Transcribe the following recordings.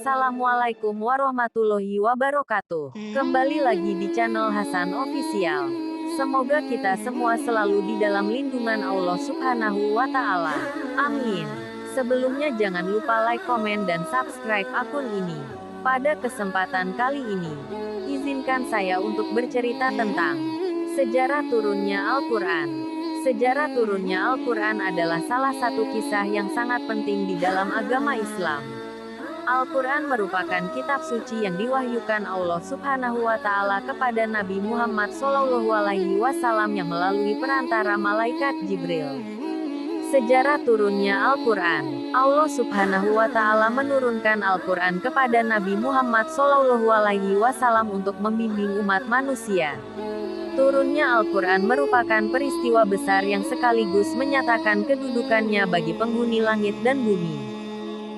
Assalamualaikum warahmatullahi wabarakatuh. Kembali lagi di channel Hasan Official. Semoga kita semua selalu di dalam lindungan Allah Subhanahu wa Ta'ala. Amin. Sebelumnya jangan lupa like, komen, dan subscribe akun ini. Pada kesempatan kali ini, izinkan saya untuk bercerita tentang sejarah turunnya Al-Quran. Sejarah turunnya Al-Quran adalah salah satu kisah yang sangat penting di dalam agama Islam. Al-Quran merupakan kitab suci yang diwahyukan Allah Subhanahu wa Ta'ala kepada Nabi Muhammad SAW yang melalui perantara malaikat Jibril. Sejarah turunnya Al-Quran. Allah Subhanahu wa Ta'ala menurunkan Al-Quran kepada Nabi Muhammad SAW untuk membimbing umat manusia. Turunnya Al-Quran merupakan peristiwa besar yang sekaligus menyatakan kedudukannya bagi penghuni langit dan bumi.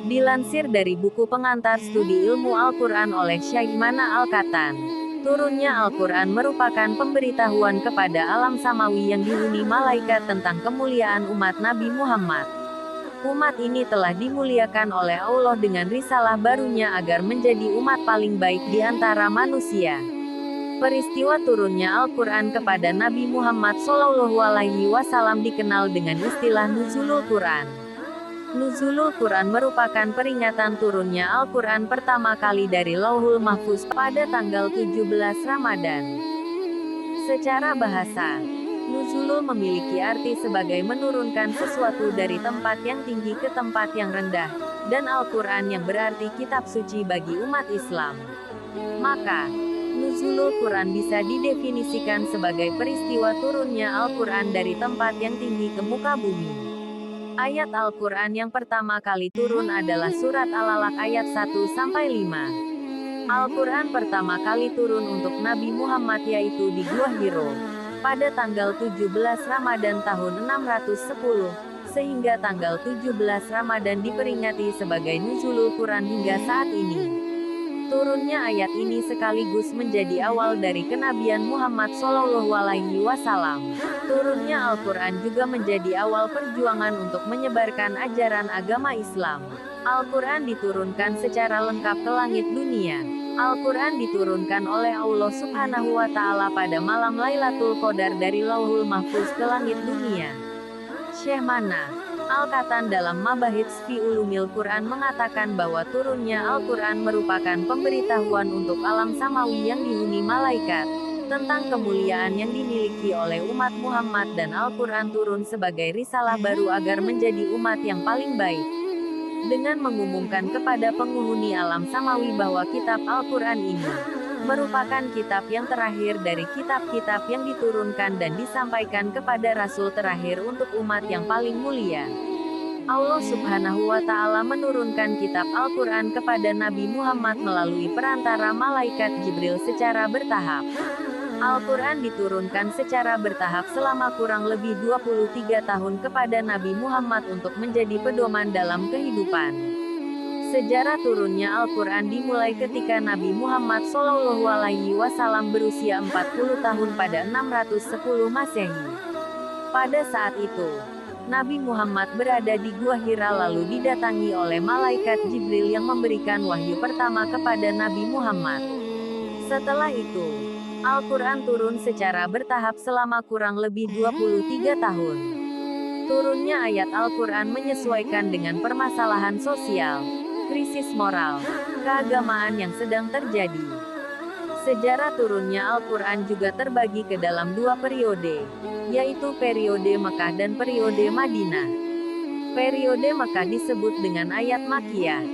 Dilansir dari buku pengantar studi ilmu Al-Quran oleh Syekh Mana Al-Katan, turunnya Al-Quran merupakan pemberitahuan kepada alam samawi yang dihuni malaikat tentang kemuliaan umat Nabi Muhammad. Umat ini telah dimuliakan oleh Allah dengan risalah barunya agar menjadi umat paling baik di antara manusia. Peristiwa turunnya Al-Quran kepada Nabi Muhammad SAW dikenal dengan istilah Nuzulul Quran. Nuzulul Quran merupakan peringatan turunnya Al-Quran pertama kali dari Lauhul Mahfuz pada tanggal 17 Ramadan. Secara bahasa, Nuzulul memiliki arti sebagai menurunkan sesuatu dari tempat yang tinggi ke tempat yang rendah, dan Al-Quran yang berarti kitab suci bagi umat Islam. Maka, Nuzulul Quran bisa didefinisikan sebagai peristiwa turunnya Al-Quran dari tempat yang tinggi ke muka bumi. Ayat Al-Quran yang pertama kali turun adalah surat Al-Alaq ayat 1-5. Al-Quran pertama kali turun untuk Nabi Muhammad yaitu di Gua Hiro, pada tanggal 17 Ramadan tahun 610, sehingga tanggal 17 Ramadan diperingati sebagai Nuzulul Quran hingga saat ini. Turunnya ayat ini sekaligus menjadi awal dari kenabian Muhammad SAW. Turunnya Al-Quran juga menjadi awal perjuangan untuk menyebarkan ajaran agama Islam. Al-Quran diturunkan secara lengkap ke langit dunia. Al-Quran diturunkan oleh Allah Subhanahu wa Ta'ala pada malam Lailatul Qadar dari Lauhul Mahfuz ke langit dunia. Syekh Mana Al-Katan dalam Mabahits fi Ulumil Quran mengatakan bahwa turunnya Al-Quran merupakan pemberitahuan untuk alam samawi yang dihuni malaikat, tentang kemuliaan yang dimiliki oleh umat Muhammad, dan Al-Quran turun sebagai risalah baru agar menjadi umat yang paling baik. Dengan mengumumkan kepada penghuni alam samawi bahwa kitab Al-Quran ini merupakan kitab yang terakhir dari kitab-kitab yang diturunkan dan disampaikan kepada Rasul terakhir untuk umat yang paling mulia. Allah Subhanahu wa Ta'ala menurunkan kitab Al-Quran kepada Nabi Muhammad melalui perantara malaikat Jibril secara bertahap. Al-Quran diturunkan secara bertahap selama kurang lebih 23 tahun kepada Nabi Muhammad untuk menjadi pedoman dalam kehidupan. Sejarah turunnya Al-Quran dimulai ketika Nabi Muhammad SAW berusia 40 tahun pada 610 Masehi. Pada saat itu, Nabi Muhammad berada di Gua Hira lalu didatangi oleh malaikat Jibril yang memberikan wahyu pertama kepada Nabi Muhammad. Setelah itu, Al-Quran turun secara bertahap selama kurang lebih 23 tahun. Turunnya ayat Al-Quran menyesuaikan dengan permasalahan sosial, krisis moral, keagamaan yang sedang terjadi. Sejarah turunnya Al-Quran juga terbagi ke dalam dua periode, yaitu periode Mekah dan periode Madinah. Periode Mekah disebut dengan ayat Makkiyah,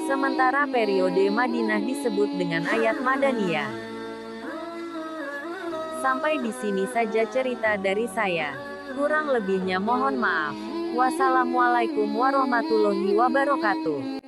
sementara periode Madinah disebut dengan ayat Madaniyah. Sampai di sini saja cerita dari saya. Kurang lebihnya mohon maaf. Wassalamualaikum warahmatullahi wabarakatuh.